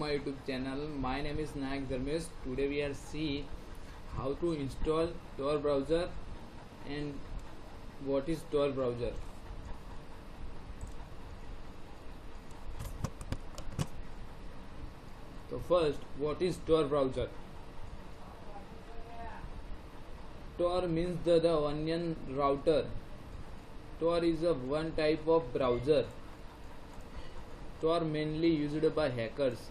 my YouTube channel. My name is Nayak Dharmesh. Today we are see how to install Tor browser and what is Tor browser. So first, what is Tor browser? Tor means the onion router. Tor is a one type of browser. Tor mainly used by hackers.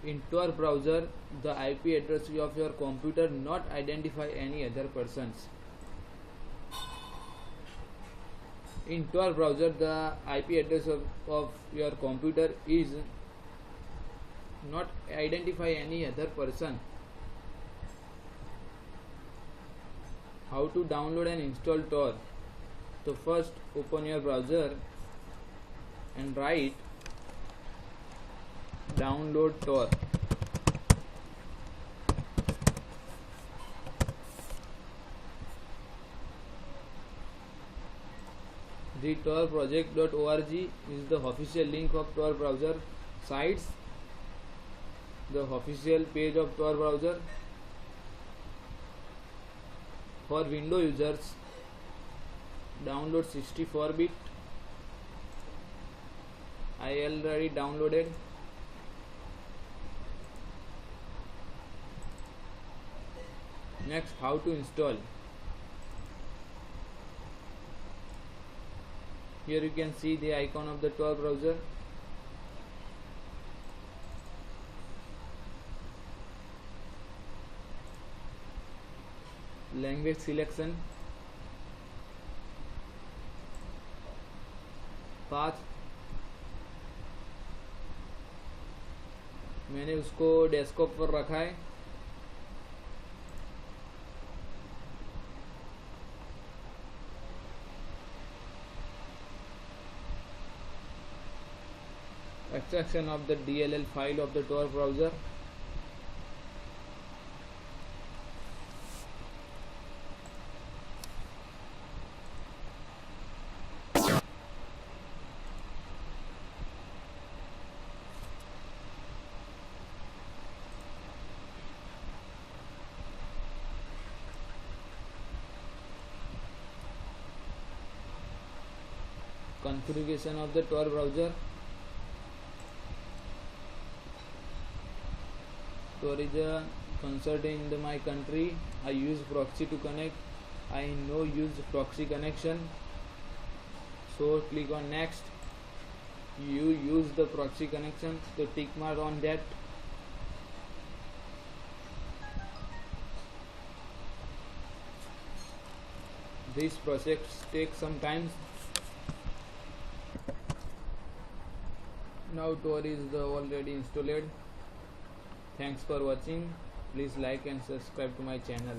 In Tor browser, the IP address of your computer not identify any other persons. In Tor browser, the IP address of your computer is not identify any other person. How to download and install Tor? So first open your browser and write download Tor. The torproject.org is the official link of Tor browser sites, the official page of Tor browser. For Windows users, download 64-bit. I already downloaded. Next, how to install. Here you can see the icon of the Tor browser. Language selection, path मैंने उसको desktop पर रखा है. Extraction of the DLL file of the Tor browser. Configuration of the Tor browser. Tor is a concert in my country. I use proxy to connect. I no use proxy connection. So click on next. You use the proxy connection, so tick mark on that. This process takes some time. Now Tor is already installed. Thanks for watching. Please like and subscribe to my channel.